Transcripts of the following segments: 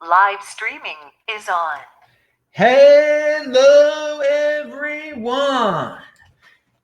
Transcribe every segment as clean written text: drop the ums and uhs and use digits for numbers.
Live streaming is on. Hello, everyone.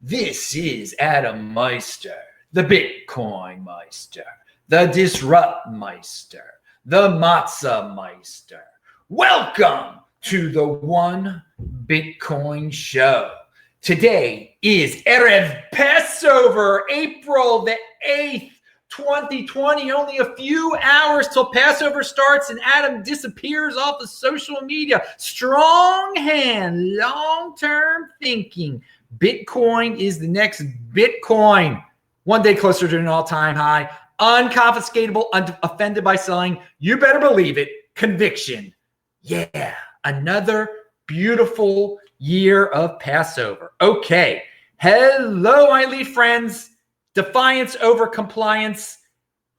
This is Adam Meister, the Bitcoin Meister, the Disrupt Meister, the Matzah Meister. Welcome to the One Bitcoin Show. Today is Erev Passover, April the 8th. 2020, only a few hours till Passover starts and Adam disappears off of social media. Strong hand, long-term thinking. Bitcoin is the next Bitcoin. One day closer to an all-time high. Unconfiscatable, unoffended by selling. You better believe it. Conviction. Yeah, another beautiful year of Passover. Okay. Hello, my elite friends. Defiance over compliance.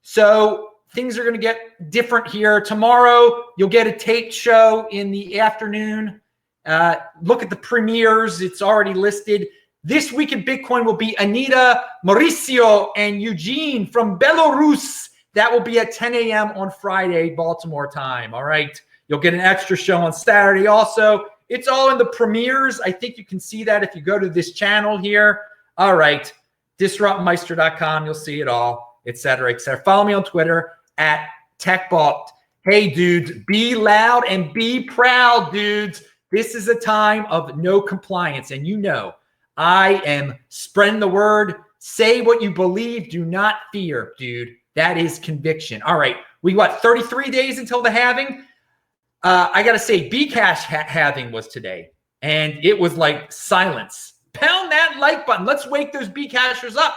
So things are going to get different here. Tomorrow, you'll get a taped show in the afternoon. Look at the premieres. It's already listed. This week in Bitcoin will be Anita, Mauricio, and Eugene from Belarus. That will be at 10 a.m. on Friday, Baltimore time. All right. You'll get an extra show on Saturday also. It's all in the premieres. I think you can see that if you go to this channel here. All right. DisruptMeister.com, you'll see it all, etc., etc. Follow me on Twitter at TechBalt. Hey, dudes, be loud and be proud, dudes. This is a time of no compliance, and you know I am spreading the word. Say what you believe. Do not fear, dude. That is conviction. All right, we got 33 days until the halving. I got to say, Bcash halving was today, and it was like silence. Pound that like button. Let's wake those Bcashers up.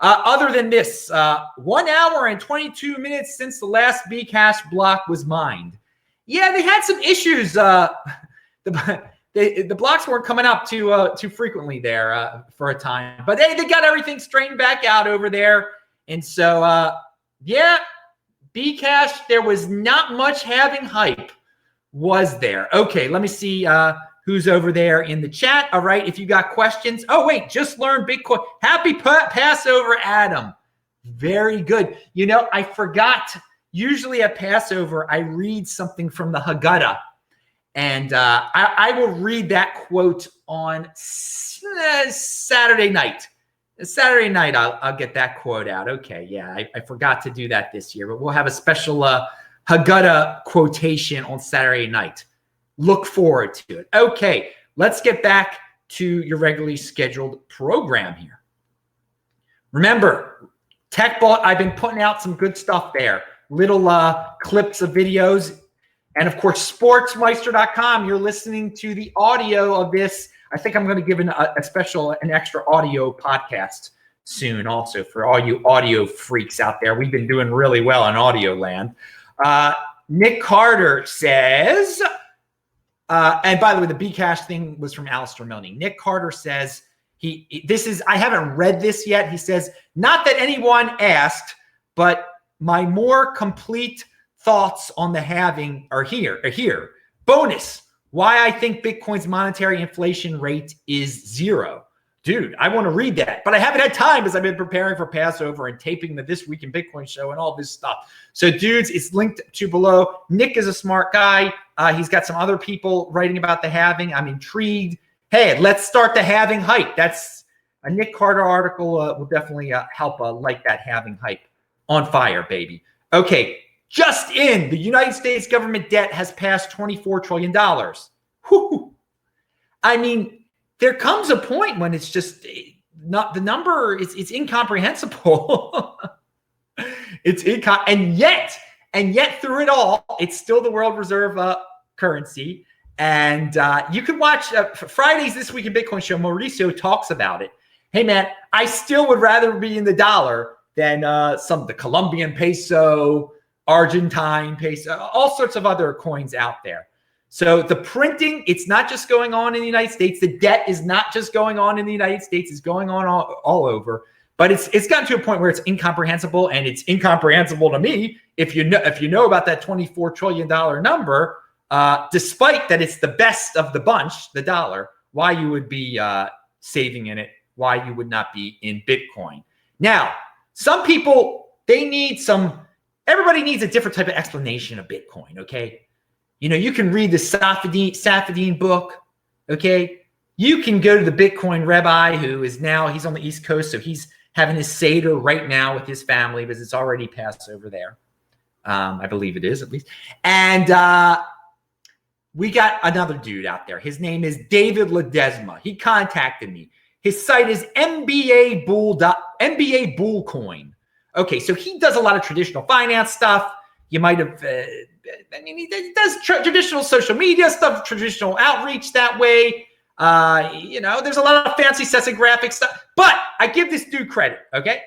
Other than this, 1 hour and 22 minutes since the last Bcash block was mined. Yeah, they had some issues. The blocks weren't coming up too frequently there for a time. But hey, they got everything straightened back out over there. And so, yeah, Bcash, there was not much having hype, was there? Okay, let me see who's over there in the chat. All right, if you got questions. Oh, wait, just learned Bitcoin. Happy Passover, Adam. Very good. You know, I forgot. Usually at Passover, I read something from the Haggadah. And I will read that quote on Saturday night. Saturday night, I'll get that quote out. Okay, yeah, I forgot to do that this year. But we'll have a special Haggadah quotation on Saturday night. Look forward to it. Okay, let's get back to your regularly scheduled program here. Remember, TechBalt, I've been putting out some good stuff there. Little clips of videos. And of course, sportsmeister.com. You're listening to the audio of this. I think I'm going to give an extra audio podcast soon also for all you audio freaks out there. We've been doing really well in audio land. Nick Carter says... and by the way, the Bcash thing was from Alistair Milne. Nick Carter says, I haven't read this yet. He says, not that anyone asked, but my more complete thoughts on the halving are here. Bonus, why I think Bitcoin's monetary inflation rate is 0. Dude, I want to read that, but I haven't had time as I've been preparing for Passover and taping the This Week in Bitcoin show and all this stuff. So dudes, it's linked to below. Nick is a smart guy. He's got some other people writing about the halving. I'm intrigued. Hey, let's start the halving hype. That's a Nick Carter article will definitely help light that halving hype on fire, baby. Okay, just in, the United States government debt has passed $24 trillion. Whew. I mean, there comes a point when it's just not the number. It's incomprehensible. And yet through it all, it's still the world reserve currency. And you can watch Friday's This Week in Bitcoin show. Mauricio talks about it. Hey man, I still would rather be in the dollar than the Colombian peso, Argentine peso, all sorts of other coins out there. So the printing, it's not just going on in the United States. The debt is not just going on in the United States. It's going on all over. But it's gotten to a point where it's incomprehensible, and it's incomprehensible to me if you know about that $24 trillion number, despite that it's the best of the bunch, the dollar, why you would be saving in it, why you would not be in Bitcoin. Now, some people, everybody needs a different type of explanation of Bitcoin, okay? You know, you can read the Safadine book, okay? You can go to the Bitcoin Rabbi, who is now, he's on the East Coast, so he's having his Seder right now with his family because it's already Passover there. I believe it is, at least. And we got another dude out there. His name is David Ledesma. He contacted me. His site is NBA Bull Coin. Okay, so he does a lot of traditional finance stuff. You might have, he does traditional social media stuff, traditional outreach that way. You know, there's a lot of fancy graphic stuff. But I give this dude credit, okay?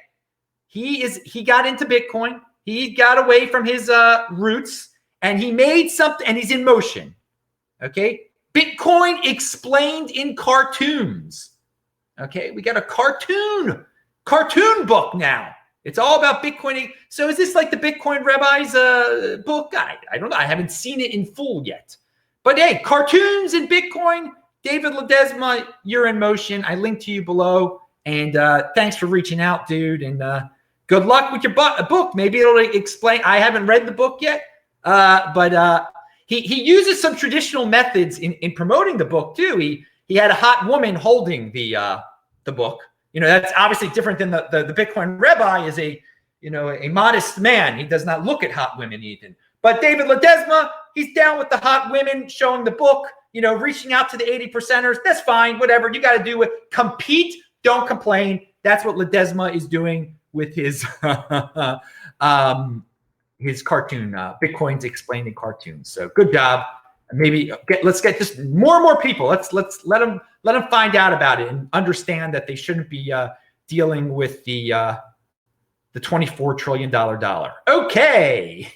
He got into Bitcoin. He got away from his roots, and he made something, and he's in motion, okay? Bitcoin explained in cartoons, okay? We got a cartoon book now. It's all about Bitcoin. So is this like the Bitcoin Rabbi's book? I don't know. I haven't seen it in full yet. But hey, cartoons in Bitcoin. David Ledesma, you're in motion. I linked to you below. And thanks for reaching out, dude. And good luck with your book. Maybe it'll explain. I haven't read the book yet. But he uses some traditional methods in promoting the book, too. He had a hot woman holding the book. You know, that's obviously different than the Bitcoin Rabbi is a modest man. He does not look at hot women, Ethan. But David Ledesma, he's down with the hot women showing the book, you know, reaching out to the 80%ers. That's fine, whatever. You got to do it. Compete, don't complain. That's what Ledesma is doing with his his cartoon, Bitcoin's explained in cartoons. So good job. Maybe let's get just more and more people. Let's let them find out about it and understand that they shouldn't be dealing with the $24 trillion dollar. Okay.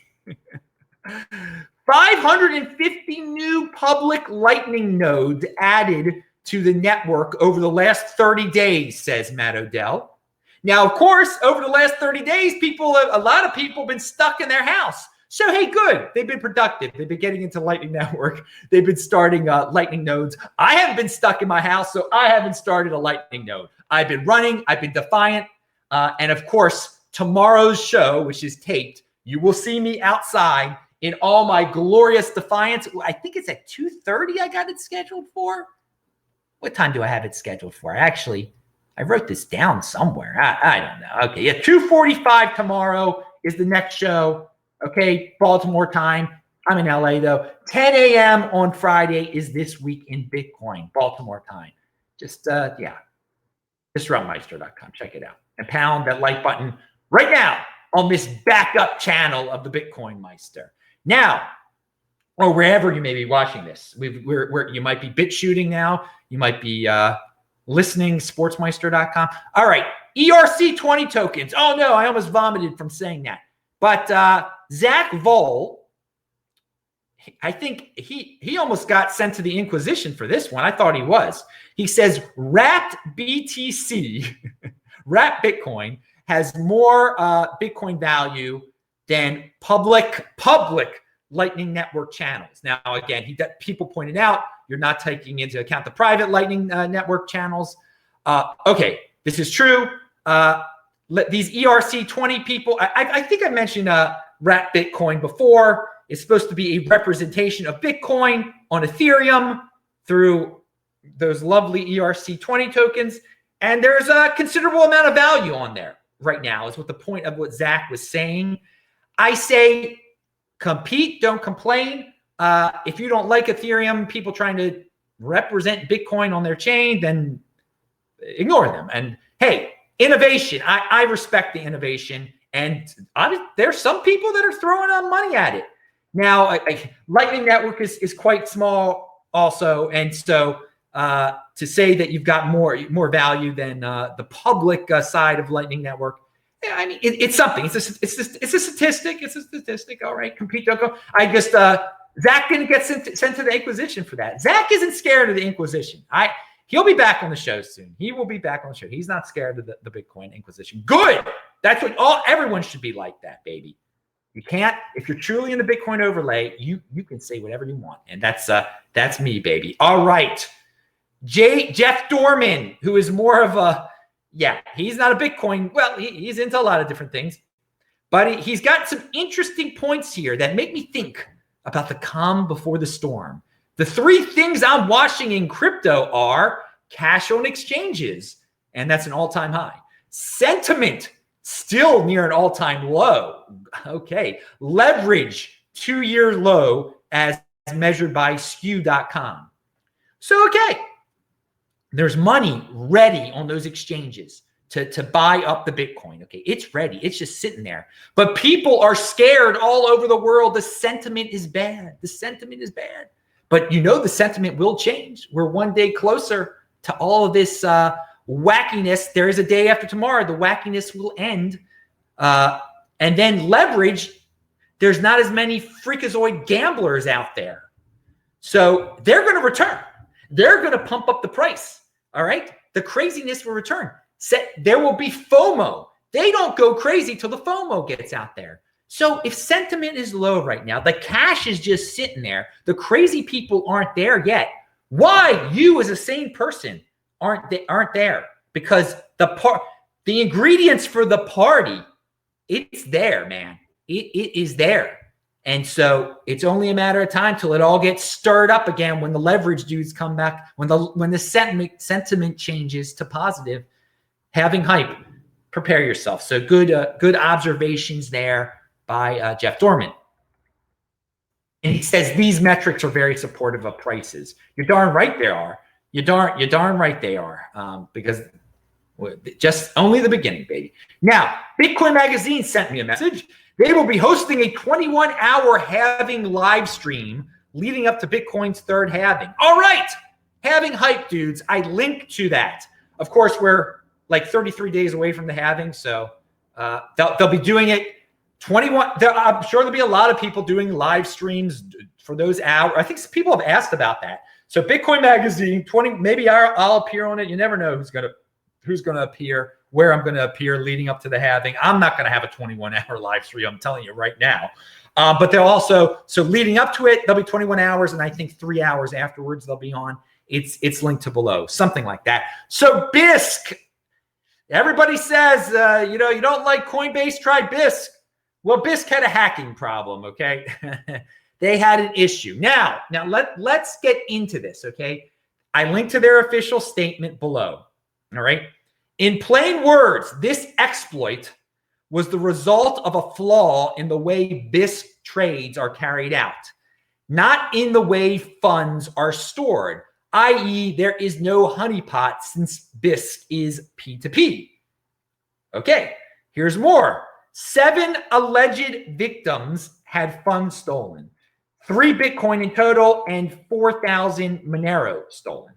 550 new public Lightning nodes added to the network over the last 30 days, says Matt Odell. Now, of course, over the last 30 days, a lot of people have been stuck in their house. So, hey, good. They've been productive. They've been getting into Lightning Network. They've been starting Lightning nodes. I haven't been stuck in my house, so I haven't started a Lightning node. I've been running. I've been defiant. And, of course, tomorrow's show, which is taped, you will see me outside in all my glorious defiance. I think it's at 2:30 I got it scheduled for. What time do I have it scheduled for? Actually, I wrote this down somewhere. I don't know. Okay, yeah, 2:45 tomorrow is the next show. Okay, Baltimore time. I'm in LA, though. 10 a.m. on Friday is This Week in Bitcoin, Baltimore time. Just disruptmeister.com. Check it out. And pound that like button right now on this backup channel of the Bitcoin Meister. Now, or wherever you may be watching this, you might be bit shooting now. You might be listening, sportsmeister.com. All right, ERC20 tokens. Oh, no, I almost vomited from saying that. But Zach Vol, I think he almost got sent to the Inquisition for this one. I thought he was. He says wrapped BTC, wrapped Bitcoin, has more Bitcoin value than public Lightning Network channels. Now, again, people pointed out you're not taking into account the private Lightning Network channels. Okay, this is true. These ERC20 people, I think I mentioned wrapped Bitcoin before. It's supposed to be a representation of Bitcoin on Ethereum through those lovely ERC20 tokens. And there's a considerable amount of value on there right now, is what the point of what Zach was saying. I say compete, don't complain. If you don't like Ethereum, people trying to represent Bitcoin on their chain, then ignore them. And hey, innovation. I respect the innovation. And there's some people that are throwing on money at it. Now, Lightning Network is quite small also. And so to say that you've got more value than the public side of Lightning Network, yeah, I mean, it's something. It's a statistic. It's a statistic. All right, compete, don't go. Zach didn't get sent to the Inquisition for that. Zach isn't scared of the Inquisition. He'll be back on the show soon. He will be back on the show. He's not scared of the Bitcoin Inquisition. Good. That's what everyone should be like that, baby. You can't, if you're truly in the Bitcoin overlay, you can say whatever you want. And that's me, baby. All right. Jeff Dorman, who is more of he's not a Bitcoin. Well, he's into a lot of different things, but he's got some interesting points here that make me think about the calm before the storm. The three things I'm watching in crypto are cash on exchanges, and that's an all-time high. Sentiment, still near an all-time low. Okay. Leverage, 2-year low as measured by skew.com. So, okay. There's money ready on those exchanges to buy up the Bitcoin. Okay. It's ready. It's just sitting there. But people are scared all over the world. The sentiment is bad. The sentiment is bad. But the sentiment will change. We're one day closer to all of this wackiness. There is a day after tomorrow. The wackiness will end. And then leverage, there's not as many freakazoid gamblers out there. So they're going to return. They're going to pump up the price. All right. The craziness will return. There will be FOMO. They don't go crazy till the FOMO gets out there. So if sentiment is low right now, the cash is just sitting there. The crazy people aren't there yet. Why you as a sane person aren't there? Because the ingredients for the party, it's there, man. It is there. And so it's only a matter of time till it all gets stirred up again when the leverage dudes come back, when the sentiment changes to positive. Having hype, prepare yourself. So good observations there by Jeff Dorman. And he says these metrics are very supportive of prices. You're darn right they are. You're darn right they are. Because just only the beginning, baby. Now, Bitcoin Magazine sent me a message. They will be hosting a 21-hour halving live stream leading up to Bitcoin's third halving. All right, halving hype, dudes. I link to that. Of course, we're like 33 days away from the halving, so they'll be doing it 21. I'm sure there'll be a lot of people doing live streams for those hours. I think people have asked about that. So Bitcoin Magazine, maybe I'll appear on it. You never know who's gonna appear, where I'm gonna appear leading up to the halving. I'm not gonna have a 21-hour live stream. I'm telling you right now. But they'll also, so leading up to it, there'll be 21 hours, and I think 3 hours afterwards they'll be on. It's linked to below, something like that. So Bisq. Everybody says, you don't like Coinbase, try Bisq. Well, Bisq had a hacking problem, okay? They had an issue. Now let's get into this, okay? I linked to their official statement below, all right? In plain words, this exploit was the result of a flaw in the way Bisq trades are carried out, not in the way funds are stored, i.e. there is no honeypot since Bisq is P2P. Okay, here's more. 7 alleged victims had funds stolen. 3 Bitcoin in total and 4,000 Monero stolen.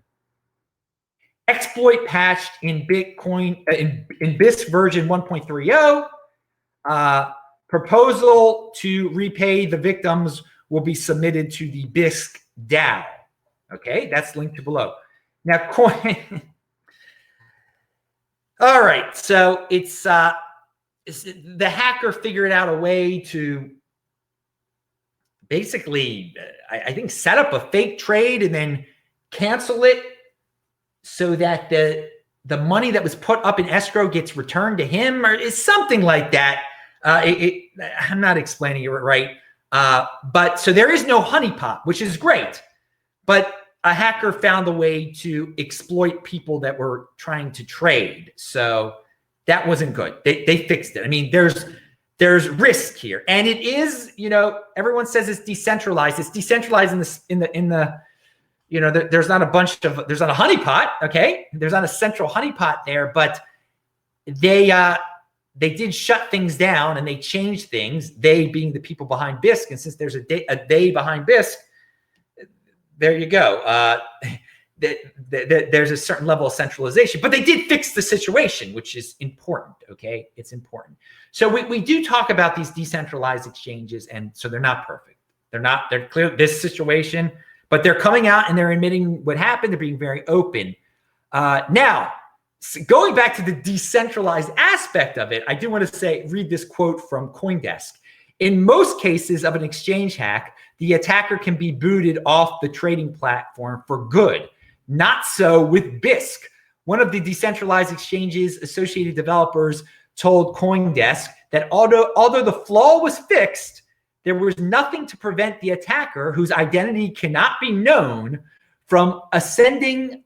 Exploit patched in Bitcoin in Bisq version 1.30. Proposal to repay the victims will be submitted to the Bisq DAO. Okay, that's linked to below. Now, all right, so it's the hacker figured out a way to basically, I think, set up a fake trade and then cancel it so that the money that was put up in escrow gets returned to him, or is something like that. I'm not explaining it right. But so there is no honeypot, which is great. But a hacker found a way to exploit people that were trying to trade. So that wasn't good. They fixed it. I mean, there's risk here. And it is, everyone says it's decentralized. It's decentralized in the there's not a there's not a honeypot, okay? There's not a central honeypot there, but they did shut things down and they changed things, they being the people behind Bisq. And since there's a they behind Bisq, there you go. There's a certain level of centralization, but they did fix the situation, which is important, okay? It's important. So we do talk about these decentralized exchanges, and so they're not perfect. They're clear, this situation, but they're coming out and they're admitting what happened. They're being very open. Now, going back to the decentralized aspect of it, I do want to read this quote from CoinDesk. In most cases of an exchange hack, the attacker can be booted off the trading platform for good. Not so with Bisq. One of the decentralized exchanges associated developers told CoinDesk that although the flaw was fixed, there was nothing to prevent the attacker, whose identity cannot be known, from accessing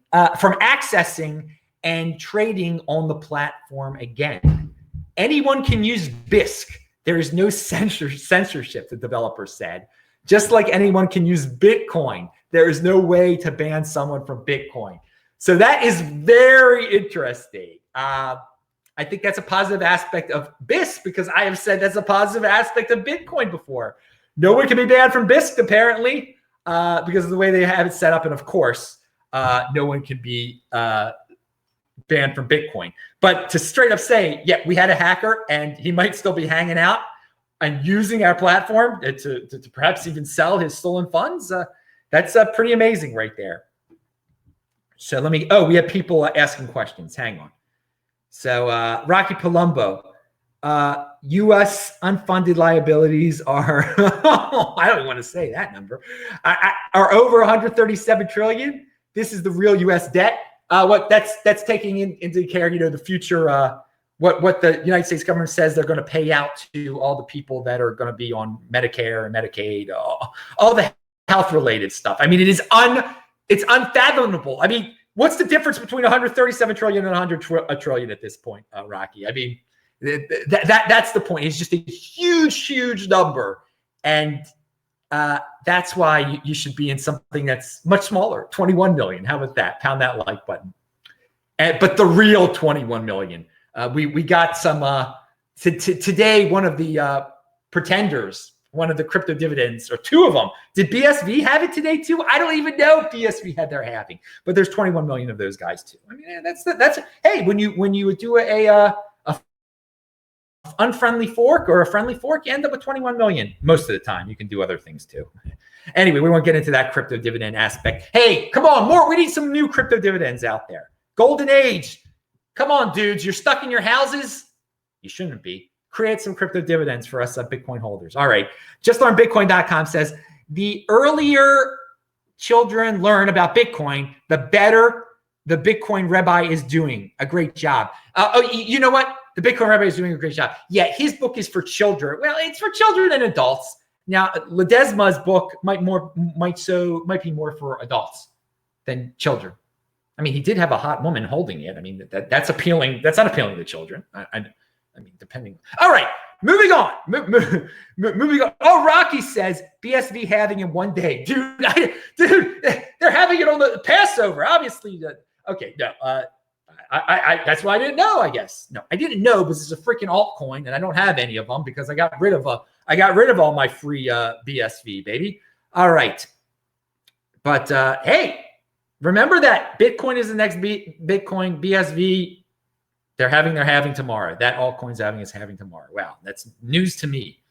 and trading on the platform again. Anyone can use Bisq. There is no censorship, the developer said. Just like anyone can use Bitcoin, there is no way to ban someone from Bitcoin. So that is very interesting. I think that's a positive aspect of Bisq, because I have said that's a positive aspect of Bitcoin before. No one can be banned from Bisq, apparently, because of the way they have it set up. And of course, no one can be banned from Bitcoin. But to straight up say, yeah, we had a hacker and he might still be hanging out and using our platform to perhaps even sell his stolen funds, that's pretty amazing right there. So we have people asking questions. Hang on. So Rocky Palumbo, U.S. unfunded liabilities are, I don't even want to say that number, are over 137 trillion. This is the real U.S. debt. What that's taking into care, the future, what the United States government says they're going to pay out to all the people that are going to be on Medicare and Medicaid, all the health related stuff. I mean, it's unfathomable. I mean, what's the difference between 137 trillion and 100 trillion at this point, Rocky? I mean, that's the point. It's just a huge number. And that's why you should be in something that's much smaller, 21 million. How about that? Pound that like button. But the real 21 million. We got some today. One of the pretenders, one of the crypto dividends, or two of them. Did BSV have it today too? I don't even know if BSV had their halving, but there's 21 million of those guys too. I mean, that's hey, when you do a unfriendly fork or a friendly fork, you end up with 21 million. Most of the time, you can do other things too. Anyway, we won't get into that crypto dividend aspect. Hey, come on, more. We need some new crypto dividends out there. Golden age. Come on, dudes. You're stuck in your houses. You shouldn't be. Create some crypto dividends for us Bitcoin holders. All right. JustLearnBitcoin.com says the earlier children learn about Bitcoin, the better the Bitcoin Rabbi is doing a great job. You know what? The Bitcoin Rabbi is doing a great job. Yeah, his book is for children. Well, it's for children and adults. Now, Ledesma's book might be more for adults than children. I mean, he did have a hot woman holding it. I mean, that's appealing. That's not appealing to children. I mean, depending. All right, moving on. Moving on. Oh, Rocky says BSV halving in one day, dude. They're having it on the Passover. Obviously, okay. No, I that's why I didn't know. I guess no, I didn't know because it's a freaking altcoin, and I don't have any of them because I got rid of all my free BSV, baby. All right, but hey. Remember that Bitcoin is the next Bitcoin. BSV, they're having their halving tomorrow. That altcoin's having its halving tomorrow. Wow, that's news to me.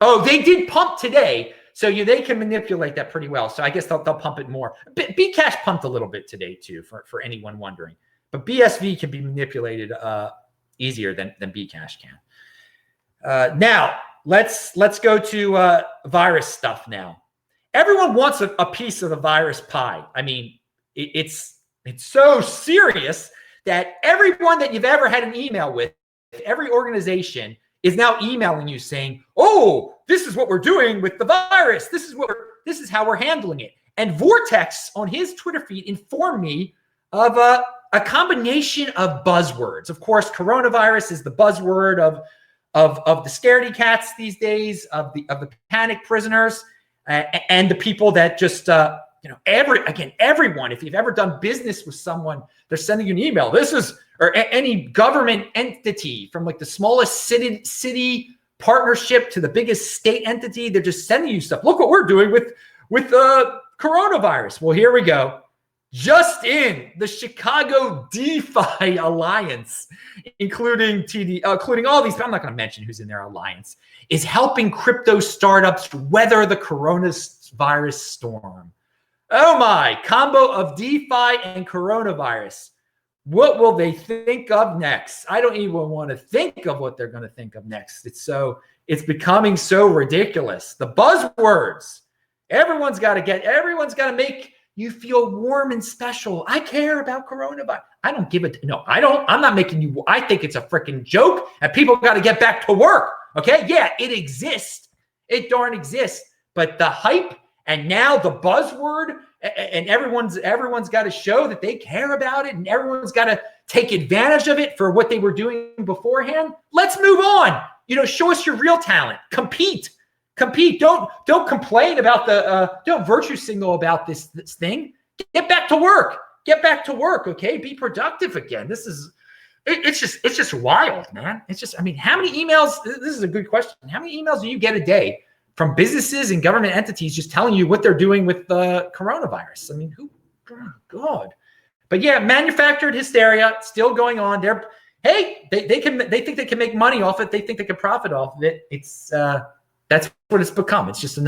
Oh, they did pump today, so they can manipulate that pretty well. So I guess they'll pump it more. Bcash pumped a little bit today too, for anyone wondering. But BSV can be manipulated easier than Bcash can. Now let's go to virus stuff now. Everyone wants a piece of the virus pie. I mean, it's so serious that everyone that you've ever had an email with, every organization is now emailing you saying, "Oh, this is what we're doing with the virus. This is how we're handling it." And Vortex on his Twitter feed informed me of a combination of buzzwords. Of course, coronavirus is the buzzword of the scaredy cats these days, of the panic prisoners. And the people that just, everyone, if you've ever done business with someone, they're sending you an email. Or any government entity from like the smallest city partnership to the biggest state entity, they're just sending you stuff. Look what we're doing with coronavirus. Well, here we go. Just in the Chicago DeFi Alliance, including all these, I'm not going to mention who's in their alliance, is helping crypto startups weather the coronavirus storm. Oh my, combo of DeFi and coronavirus. What will they think of next? I don't even want to think of what they're going to think of next. It's becoming so ridiculous. The buzzwords. Everyone's got to make you feel warm and special. I care about coronavirus. I don't give it. No, I don't. I'm not making you. I think it's a freaking joke and people got to get back to work. Okay. Yeah, it exists It darn exists. But the hype and now the buzzword, and everyone's got to show that they care about it, and everyone's got to take advantage of it for what they were doing beforehand. Let's move on. Show us your real talent. Compete. Don't complain about don't virtue signal about this thing. Get back to work. Okay. Be productive again. It's just wild, man. How many emails? This is a good question. How many emails do you get a day from businesses and government entities just telling you what they're doing with the coronavirus? Oh God. But yeah, manufactured hysteria still going on. They think they can make money off it. They think they can profit off of it. That's what it's become. It's just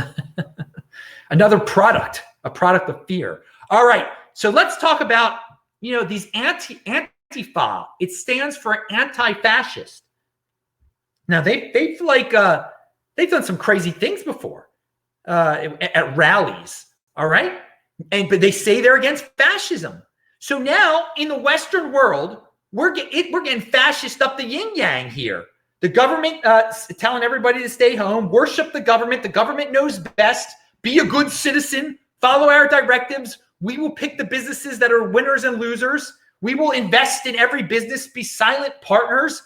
another product, a product of fear. All right. So let's talk about, these Antifa. It stands for anti-fascist. Now they've done some crazy things before at rallies. All right. But they say they're against fascism. So now in the Western world, we're getting fascist up the yin yang here. The government telling everybody to stay home, worship the government. The government knows best. Be a good citizen. Follow our directives. We will pick the businesses that are winners and losers. We will invest in every business. Be silent partners,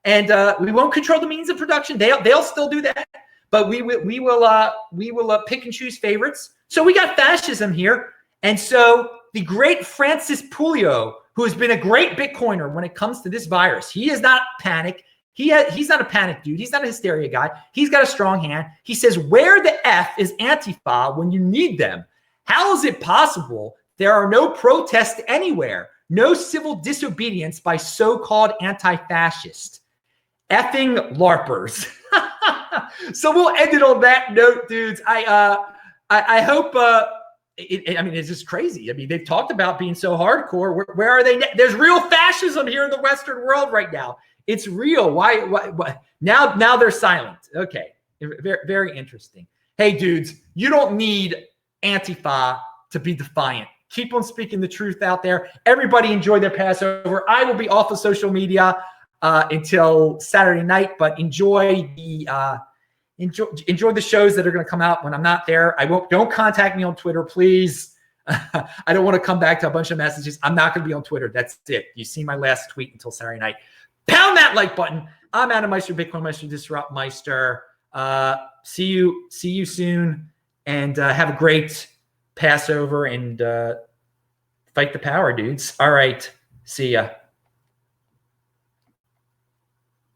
and we won't control the means of production. They'll still do that, but we will pick and choose favorites. So we got fascism here, and so the great Francis Pulio, who has been a great Bitcoiner when it comes to this virus, he is not panic. He's not a panic dude. He's not a hysteria guy. He's got a strong hand. He says, where the F is Antifa when you need them? How is it possible there are no protests anywhere? No civil disobedience by so-called anti-fascists. Effing LARPers. So we'll end it on that note, dudes. I hope it's just crazy. They've talked about being so hardcore. Where are they? There's real fascism here in the Western world right now. It's real. Why? Now they're silent. Okay. Very, very interesting. Hey, dudes, you don't need Antifa to be defiant. Keep on speaking the truth out there. Everybody enjoy their Passover. I will be off of social media until Saturday night, but enjoy the shows that are going to come out when I'm not there. Don't contact me on Twitter, please. I don't want to come back to a bunch of messages. I'm not going to be on Twitter. That's it. You see my last tweet until Saturday night. Pound that like button. I'm Adam Meister, Bitcoin Meister, Disrupt Meister. See you soon, and have a great Passover and fight the power, dudes. All right. See ya.